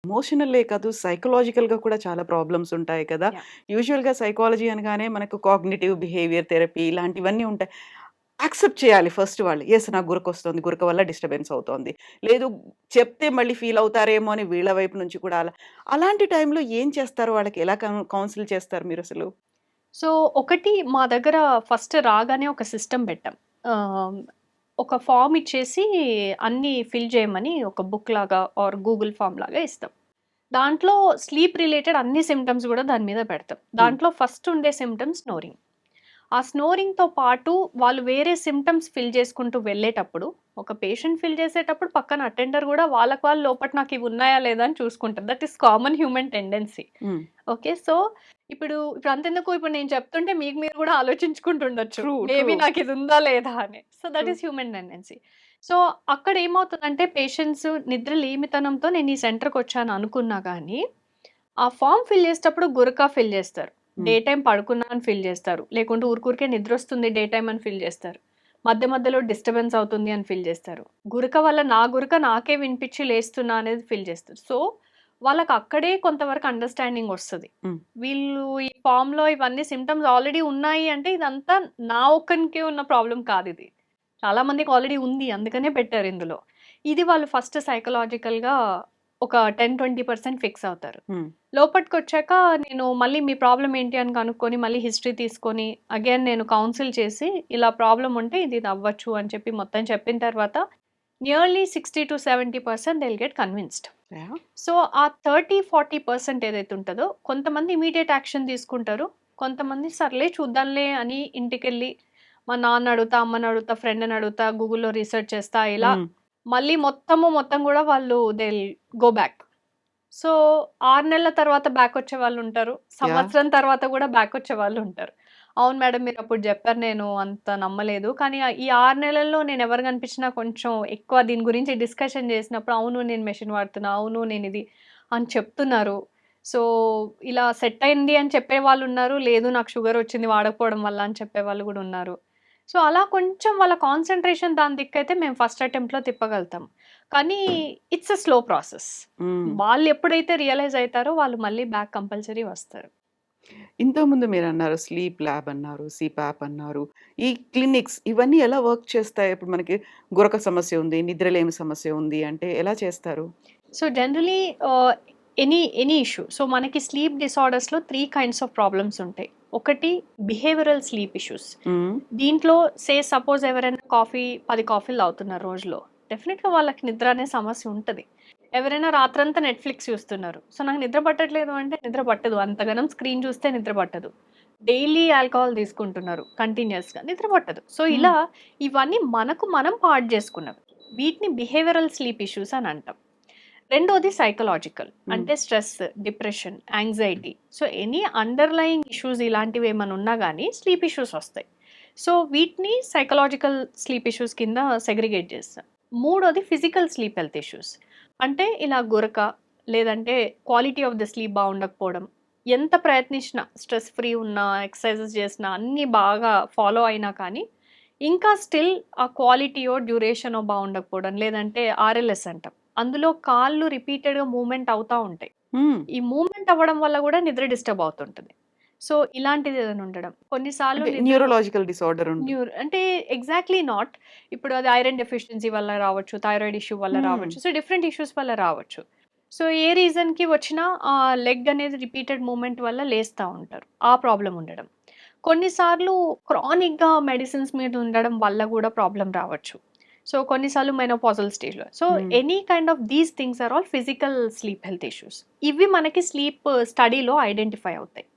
ఎమోషనలే కాదు సైకలాజికల్‌గా కూడా చాలా ప్రాబ్లమ్స్ ఉంటాయి కదా! యాహ్! యూజువల్‌గా సైకాలజీ అనగానే మనకు కాగ్నిటివ్ బిహేవియర్ థెరపీ ఇలాంటివన్నీ ఉంటాయి. యాక్సెప్ట్ చేయాలి ఫస్ట్ వాళ్ళు. యెస్ నాకు గురకొస్తుంది. గురక వల్ల డిస్టర్బెన్స్ అవుతోంది. లేదు చెప్తే మళ్ళీ ఫీల్ అవుతారేమో అని వీళ్ళ వైపు నుంచి కూడా అలాంటి టైంలో ఏం చేస్తారు? వాళ్ళకి ఎలా కౌన్సిల్ చేస్తారు మీరసలు? సో, ఒకటి మా దగ్గర ఫస్ట్ రాగానే ఒక సిస్టమ్ పెట్టాం. ఆహ్, ఒక ఫార్మ్ ఇచ్చేసి అన్నీ ఫిల్ చేయమని ఒక బుక్ లాగా ఆర్ గూగుల్ ఫార్మ్ లాగా ఇస్తాం. దాంట్లో స్లీప్ రిలేటెడ్ అన్ని సింప్టమ్స్ గూడా దాని మీద పెడతాం. హ్మ్. దాంట్లో ఫస్ట్ ఉండే సింప్టమ్ స్నోరింగ్. ఆ స్నోరింగ్‌తో పాటు వాళ్ళు వేరే సింప్టమ్స్ ఫిల్ చేసుకుంటూ వెళ్ళేటప్పుడు, ఒక పేషెంట్ ఫిల్ చేసేటప్పుడు పక్కన అటెండర్ గూడా వాళ్ళకి వాళ్ళు లోపట నాకివి ఉన్నాయా లేదా అని చూసుకుంటారు. That is common human tendency. హ్మ్. ఓకే. సో, ఇప్పుడు అంతెందుకు ఇప్పుడు నేను చెప్తుంటే మీకు మీరు గూడా ఆలోచించుకుంటుండొచ్చు. ట్రూ. ట్రూ. మేబీ నాకిదుందా లేదా అని. So, true. That is human tendency. So, అక్కడ ఏమవుతదంటే పేషెంట్స్ నిద్ర లేమితనంతో నేను ఈ సెంటర్‌కొచ్చాను అనుకున్నా గానీ, ఆ ఫార్మ్ ఫిల్ చేసేటప్పుడు గురక ఫిల్ చేస్తారు. డే హ్మ్. టైమ్ పడుకున్నా అని ఫిల్ చేస్తారు. లేకుంటే ఊరికూరికే నిద్రొస్తుంది డే టైమ్ అని ఫిల్ చేస్తారు. మధ్య మధ్యలో డిస్టర్బెన్స్ అవుతుంది అని ఫిల్ చేస్తారు. గురక వల్ల నా గురక నాకే వినిపించి లేస్తున్నా అనేది ఫిల్ చేస్తారు. సో, వాళ్ళకక్కడే కొంతవరకు అండర్‌స్టాండింగ్ ఒస్తది. హ్మ్. వీళ్ళు ఈ ఫార్మ్‌లో ఇవన్నీ సింప్టమ్స్ ఆల్రెడీ ఉన్నాయి అంటే ఇదంతా నా ఒక్కనికే ఉన్న ప్రాబ్లమ్ కాదిది. చాలా మందికి ఆల్రెడీ ఉంది. అందుకనే పెట్టారిందులో. ఇది వాళ్ళు ఫస్ట్ సైకలాజికల్‌గా ఒక 10, 20% ఫిక్స్ అవుతారు. హ్మ్. లోపటికొచ్చాక నేను మళ్ళీ మీ ప్రాబ్లమ్ ఏంటి అని కనుక్కొని, మళ్ళీ హిస్టరీ తీసుకొని, అగైన్ నేను కౌన్సిల్ చేసి, ఇలా ప్రాబ్లమ్ ఉంటే ఇది అవ్వచ్చు అని చెప్పి మొత్తం చెప్పిన తర్వాత nearly 60-70% they will get convinced. Yeah! So, ఆ 30, 40% ఏదైతే ఉంటదో కొంతమంది ఇమ్మీడియేట్ యాక్షన్ తీసుకుంటారు. కొంతమంది సర్లే చూద్దాంలే అని ఇంటికెళ్ళి మా నాన్నడుగుతా, అమ్మనడుగుతా, ఫ్రెండ్‌నడుగుతా, గూగుల్‌లో రిసర్చ్ చేస్తా ఇలా హ్మ్. మళ్ళీ మొత్తం గూడా వాళ్ళు they will go back. So, 6 నెలల తర్వాత బ్యాకొచ్చే వాళ్ళుంటారు. యాహ్! సంవత్సరం తర్వాత గూడా బ్యాకొచ్చే వాళ్ళుంటారు. అవును మేడం మీరప్పుడు జెప్పారు నేను అంత నమ్మలేదు. కానీ ఈ 6 నెలల్లో నేనెవరు గనిపించినా కొంచెం ఎక్కువ దీని గురించి డిస్కషన్ జేసినప్పుడు అవును నేను మెషిన్ వాడుతున్నా. అవును నేనిది అని చెప్తున్నారు. సో, ఇలా సెట్ అయింది అని చెప్పేవాళ్ళున్నారు. లేదు నాకు షుగరొచ్చింది వాడకపోవడం వల్ల అని చెప్పేవాళ్ళు గూడా ఉన్నారు. సో, అలా కొంచెం వాళ్ళ కాన్సంట్రేషన్ దాని దిక్కయితే మేము ఫస్ట్ అటెంప్ట్‌లో తిప్పగలుగుతాం. కానీ ఇట్స్ ఎ స్లో ప్రాసెస్. హ్మ్. వాళ్ళెప్పుడైతే రియలైజ్ అయితారో వాళ్ళు మళ్ళీ బ్యాక్ కంపల్సరీ వస్తారు. ఇంతకుముందు మీరన్నారు స్లీప్ ల్యాబ్ అన్నారు, సిపాప్ అన్నారు. ఈ క్లినిక్స్ ఇవన్నీ ఎలా వర్క్ చేస్తాయి? ఇప్పుడు మనకి గురక సమస్య ఉంది, నిద్రలేమి సమస్య ఉంది అంటే ఎలా చేస్తారు? సో, జనరల్లీ ఆహ్, ఎనీ ఇష్యూ. సో, మనకి స్లీప్ డిసార్డర్స్‌లో 3 కైండ్స్ ఆఫ్ ప్రాబ్లమ్స్ ఉంటాయి. ఒకటి బిహేవియరల్ స్లీప్ ఇష్యూస్. హ్మ్. దీంట్లో సపోజ్ ఎవరైనా 10 కాఫీలు తాగుతున్నారు రోజులో. డెఫినిట్‌గా వాళ్ళకి నిద్ర అనే సమస్య ఉంటది. ఎవరైనా రాత్రంతా నెట్‌ఫ్లిక్స్ చూస్తున్నారు. సో, నాకు నిద్ర పట్టట్లేదు అంటే నిద్ర పట్టదు. అంతగనం స్క్రీన్ చూస్తే నిద్ర పట్టదు. డైలీ ఆల్కహాల్ తీసుకుంటున్నారు కంటిన్యూయస్‌గా నిద్ర పట్టదు. సో, హ్మ్. ఇలా ఇవన్నీ మనకు మనం పాడు చేసుకున్నవి. వీటిని బిహేవియరల్ స్లీప్ ఇష్యూస్ అని అంటాం. రెండోది సైకలాజికల్. హ్మ్. అంటే stress, depression, anxiety. So, any underlying issues ఇలాంటివేమన్నా ఉన్నా గానీ స్లీప్ ఇష్యూస్ ఒస్తాయి. సో, వీటిని సైకలాజికల్ స్లీప్ ఇష్యూస్ కింద సెగ్రిగేట్ చేస్తాం. మూడోది ఫిజికల్ స్లీప్ హెల్త్ ఇష్యూస్. అంటే ఇలా గురక, లేదంటే క్వాలిటీ ఆఫ్ ద స్లీప్ బావుండకపోవడం. ఎంత ప్రయత్నించినా స్ట్రెస్ ఫ్రీ ఉన్నా, ఎక్సర్‌సైజెస్ చేసినా, అన్నీ బాగా ఫాలో అయినా కానీ, ఇంకా స్టిల్ ఆ క్వాలిటీయో, డ్యూరేషనో బావుండకపోవడం. లేదంటే ఆర్ఎల్ఎస్ అంటాం. అందులో కాళ్ళు రిపీటెడ్‌గా మూవ్‌మెంట్ అవుతా ఉంటాయి. హ్మ్. ఈ మూవ్‌మెంట్ అవ్వడం వల్ల గూడా నిద్ర డిస్టర్బ్ అవుతుంటది. సో, ఇలాంటిదేదైనా ఉండడం. కొన్నిసార్లు అంటే నిద్రలో న్యూరోలాజికల్ డిసార్డర్ ఉండు అంటే ఎగ్జాక్ట్‌లీ నాట్. ఇప్పుడు అది ఐరన్ డెఫిషియన్సీ వల్ల రావచ్చు, థైరాయిడ్ ఇష్యూ వల్ల హ్మ్. రావచ్చు. సో, డిఫరెంట్ ఇష్యూస్ వల్ల రావచ్చు. సో, ఏ రీజన్‌కి వచ్చినా లెగ్ అనేది రిపీటెడ్ మూవ్‌మెంట్ వల్ల లేస్తా ఉంటారు. ఆ ప్రాబ్లమ్ ఉండడం. కొన్నిసార్లు క్రానిక్‌గా మెడిసిన్స్ మీద ఉండడం వల్ల గూడా ప్రాబ్లమ్ రావచ్చు. సో, కొన్నిసార్లు మెనోపాజల్ స్టేజ్‌లో. So, hmm. Any kind of these things are all physical sleep health issues. ఇవి మనకి స్లీప్ స్టడీలో ఐడెంటిఫై అవుతాయి.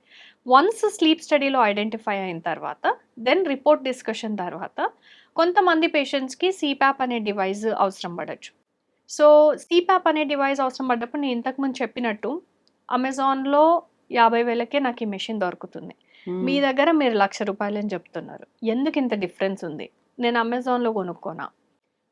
వన్స్ స్లీప్ స్టడీలో ఐడెంటిఫై అయిన తర్వాత, దెన్ రిపోర్ట్ డిస్కషన్ తర్వాత, కొంతమంది పేషెంట్స్‌కి సీపాప్ అనే డివైస్ అవసరం పడొచ్చు. సో, సీపాప్ అనే డివైస్ అవసరం పడ్డప్పుడు నేను ఇంతకుముందు చెప్పినట్టు అమెజాన్‌లో 50,000కే నాకు ఈ మెషిన్ దొరుకుతుంది. మీ హ్మ్. దగ్గర మీరు రూ. 1,00,000 అని చెప్తున్నారు. ఎందుకింత డిఫరెన్స్ ఉంది? నేను అమెజాన్‌లో కొనుక్కోనా?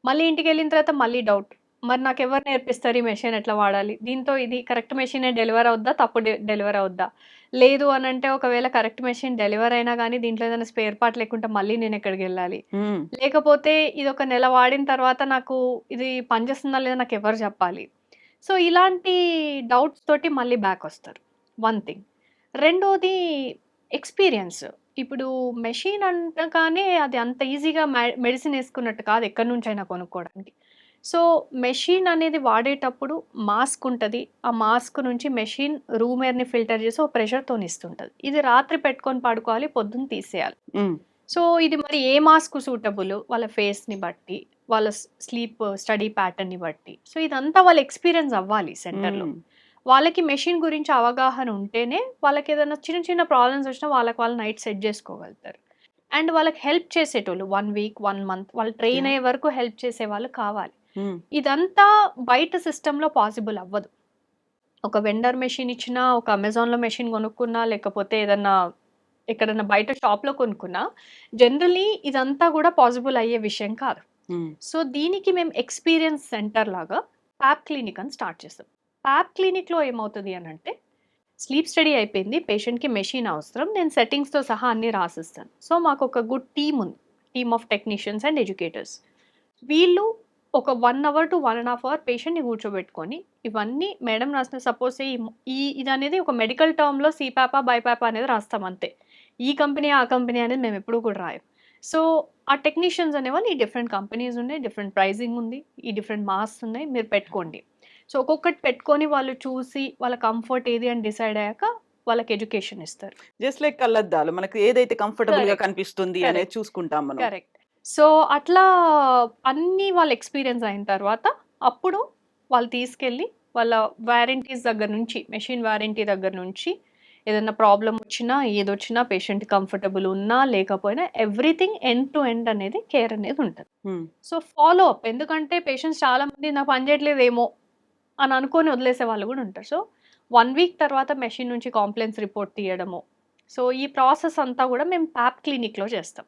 మళ్ళీ ఇంటికెళ్ళిన తర్వాత మళ్ళీ డౌట్. మరి నాకెవరు నేర్పిస్తారు ఈ మెషిన్ ఎట్లా వాడాలి? దీంతో ఇది కరెక్ట్ మెషినే డెలివర్ అవుద్దా? తప్పు డెలివర్ అవుద్దా? లేదు అనంటే ఒకవేళ కరెక్ట్ మెషిన్ డెలివర్ అయినా గానీ దీంట్లో ఏదైనా స్పేర్ పార్ట్ లేకుంటే మళ్ళీ నేనెక్కడికెళ్ళాలి? హ్మ్. లేకపోతే ఇదొక నెల వాడిన తర్వాత నాకు ఇది పనిచేస్తుందా లేదా నాకెవరు చెప్పాలి? సో ఇలాంటి డౌట్స్ తోటి మళ్ళీ బ్యాక్ వస్తారు. One thing. రెండోది ఎక్స్‌పీరియన్స్. ఇప్పుడు మెషిన్ అనగానే అది అంత ఈజీగా మెడిసిన్ యేసుకున్నట్టు కాదు ఎక్కడి నుంచైనా కొనుక్కోవడానికి. సో మెషిన్ అనేది వాడేటప్పుడు మాస్క్ ఉంటది. ఆ మాస్క్ నుంచి మెషిన్ రూమ్ ఎయిర్‌ని ఫిల్టర్ చేసి ఒక ప్రెషర్‌తోని ఇస్తుంటది. ఇది రాత్రి పెట్టుకొని పడుకోవాలి. పొద్దున్న తీసేయాలి. హ్మ్. సో ఇది మరి ఏ మాస్క్ సూటబుల్ వాళ్ళ ఫేస్‌ని బట్టి, వాళ్ళ స్లీప్ స్టడీ ప్యాటర్న్‌ని బట్టి. సో ఇదంతా వాళ్ళ ఎక్స్‌పీరియన్స్ అవ్వాలి సెంటర్‌లో. హ్మ్. వాళ్ళకి మెషిన్ గురించి అవగాహన ఉంటేనే వాళ్ళకేదైనా చిన్న చిన్న ప్రాబ్లమ్స్ వచ్చినా వాళ్ళకి వాళ్ళు నైట్ సెట్ జేసుకోగలుగుతారు. అండ్ వాళ్ళకి హెల్ప్ చేసేటోళ్ళు 1 వీక్, 1 మంత్ వాళ్ళు ట్రైన్ యాహ్! అయ్యే వరకు హెల్ప్ చేసేవాళ్ళు కావాలి. హ్మ్. ఇదంతా బయట సిస్టమ్‌లో పాసిబుల్ అవ్వదు. ఒక వెండర్ మెషిన్ ఇచ్చినా, ఒక అమెజాన్‌లో మెషిన్ కొనుక్కున్నా, లేకపోతే ఏదన్నా ఎక్కడన్నా బయట షాప్‌లో కొనుక్కున్నా, జనరల్లీ ఇదంతా గూడా పాసిబుల్ అయ్యే విషయం కాదు. హ్మ్. సో, దీనికి మేము ఎక్స్‌పీరియన్స్ సెంటర్ లాగా పాప్ క్లినిక్ అని స్టార్ట్ చేసాం. పాప్ క్లినిక్‌లో ఏమవుతది అనంటే, స్లీప్ స్టడీ అయిపోయింది. పేషెంట్‌కి మెషిన్ అవసరం. నేను సెట్టింగ్స్‌తో సహా అన్నీ రాసిస్తాను. సో, మాకొక గుడ్ టీమ్ ఉంది. Team of technicians and educators. వీళ్ళు ఒక 1 అవర్ టు 1 ½ అవర్ పేషెంట్‌ని కూర్చోబెట్టుకొని, ఇవన్నీ మేడం రాసిన సపోజ్ ఇదనేది ఒక మెడికల్ టర్మ్‌లో సీపాపా, బైపాపా అనేది రాస్తాం అంతే. ఈ కంపెనీ, ఆ కంపెనీ అనేది మేము ఎప్పుడూ కూడా రాయం. సో, ఆ టెక్నీషియన్స్ అనేవాళ్ళు ఈ డిఫరెంట్ కంపెనీస్ ఉన్నాయి. డిఫరెంట్ ప్రైజింగ్ ఉంది. ఈ డిఫరెంట్ మాస్క్స్ ఉన్నాయి. మీరు పెట్టుకోండి. సో, ఒక్కొక్కటి పెట్టుకొని వాళ్ళు చూసి వాళ్ళ కంఫర్ట్ ఏది అని డిసైడ్ అయ్యాక వాళ్ళకి ఎడ్యుకేషన్ ఇస్తారు. జస్ట్ లైక్ కళ్ళద్దాలు. మనకు ఏదైతే కంఫర్టబుల్‌గా కరెక్ట్. కనిపిస్తుంది అనేది కరెక్ట్. చూసుకుంటాం మనం. కరెక్ట్. సో, అట్లా అన్నీ వాళ్ళు ఎక్స్‌పీరియన్స్ అయిన తర్వాత, అప్పుడు వాళ్ళు తీసుకెళ్ళి వాళ్ళ వారంటీస్ దగ్గర నుంచి, మెషిన్ వారంటీ దగ్గర నుంచి ఏదన్నా ప్రాబ్లమ్ వచ్చినా, ఏదొచ్చినా పేషెంట్ కంఫర్టబుల్ ఉన్నా, లేకపోయినా ఎవ్రీథింగ్ ఎండ్ టు ఎండ్ అనేది కేర్ అనేది ఉంటది. హ్మ్. సో, ఫాలో అప్ ఎందుకంటే పేషెంట్స్ చాలామంది నాకు పని చేయట్లేదేమో అని అనుకోని వదిలేసే వాళ్ళు గూడా ఉంటారు. సో, 1 వీక్ తర్వాత మెషిన్ నుంచి కాంప్లెయిన్స్ రిపోర్ట్ తీయడము. సో, ఈ ప్రాసెస్ అంతా గూడా మేము పాప్ క్లినిక్‌లో చేస్తాం.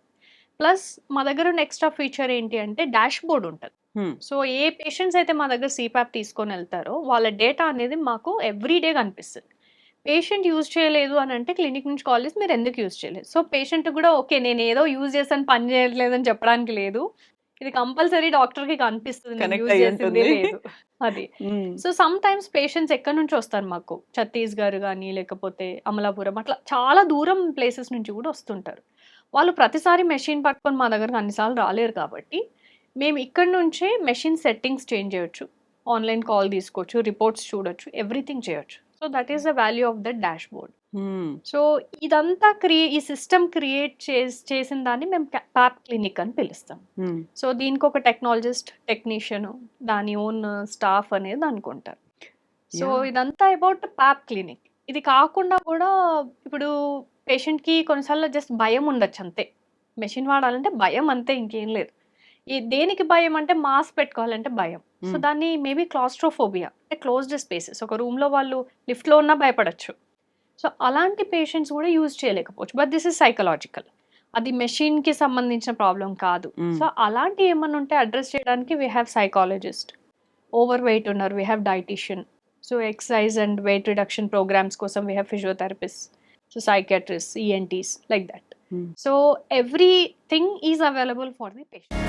ప్లస్ మా దగ్గర ఉన్న ఎక్స్‌ట్రా ఫీచర్ ఏంటి అంటే డాష్‌బోర్డ్ ఉంటది. హ్మ్. సో, ఏ పేషెంట్స్ అయితే మా దగ్గర సీపాప్ తీసుకొనెళ్తారో వాళ్ళ డేటా అనేది మాకు ఎవ్రీ డే కనిపిస్తది. పేషెంట్ యూజ్ చేయలేదు అనంటే క్లినిక్ నుంచి కాల్ చేసి మీరెందుకు యూజ్ చేయలేదు? సో, పేషెంట్ గూడా ఓకే. నేనేదో యూజ్ చేశాను పని చేయట్లేదని చెప్పడానికి లేదు. ఇది కంపల్సరీ డాక్టర్‌కి కనిపిస్తది నేను కనెక్ట్ యూజ్ చేసిందే అయ్యుంటుంది. లేదు. అది. హ్మ్. సో, సమ్‌టైమ్స్ పేషెంట్స్ ఎక్కడి నుంచో వస్తారు మాకు. ఛత్తీస్‌గఢ్ గాని, లేకపోతే అమలాపురం అట్లా చాలా దూరం ప్లేసెస్ నుంచి గూడా వస్తుంటారు. వాళ్ళు ప్రతిసారి మెషిన్ పట్టుకొని మా దగ్గరకి అన్ని సార్లు రాలేరు కాబట్టి, మేము ఇక్కడి నుంచే మెషిన్ సెట్టింగ్స్ చేంజ్ చేయొచ్చు. ఆన్‌లైన్ కాల్ తీసుకోవచ్చు, రిపోర్ట్స్ చూడొచ్చు, ఎవ్రీథింగ్ చేయొచ్చు. So, that is the value of the dashboard. హ్మ్. సో, ఇదంతా ఈ సిస్టమ్ క్రియేట్ చేసిన దాన్ని మేము పాప్ క్లినిక్ అని పిలుస్తాం. హ్మ్. సో, దీనికొక టెక్నాలజిస్ట్, టెక్నీషియను, దాని ఓన్ స్టాఫ్ అనేది దానికుంటారు. So, yeah! ఇదంతా అబౌట్ పాప్ క్లినిక్. ఇది కాకుండా గూడా ఇప్పుడు పేషెంట్‌కి కొన్నిసార్లు జస్ట్ భయం ఉండొచ్చు అంతే. మెషిన్ వాడాలంటే భయం అంతే ఇంకేం లేదు. దేనికి భయం అంటే మాస్క్ పెట్టుకోవాలంటే భయం. సో, హ్మ్. దాన్ని మేబీ క్లాస్ట్రోఫోబియా అంటే క్లోజ్డ్ స్పేసెస్. ఒక రూమ్‌లో వాళ్ళు లిఫ్ట్‌లో ఉన్నా భయపడొచ్చు. సో, అలాంటి పేషెంట్స్ గూడా యూజ్ చేయలేకపోవచ్చు. But this is psychological. అది మెషిన్‌కి సంబంధించిన ప్రాబ్లమ్ కాదు. హ్మ్. సో, అలాంటివి ఏమన్నా ఉంటే అడ్రెస్ చేయడానికి we have psychologist. Over weight ఉన్నారు. We have dietician. So, exercise and weight reduction programs కోసం we have physiotherapist. So, psychiatrist, ENTs like that. Hmm. So, everything is available for the patient.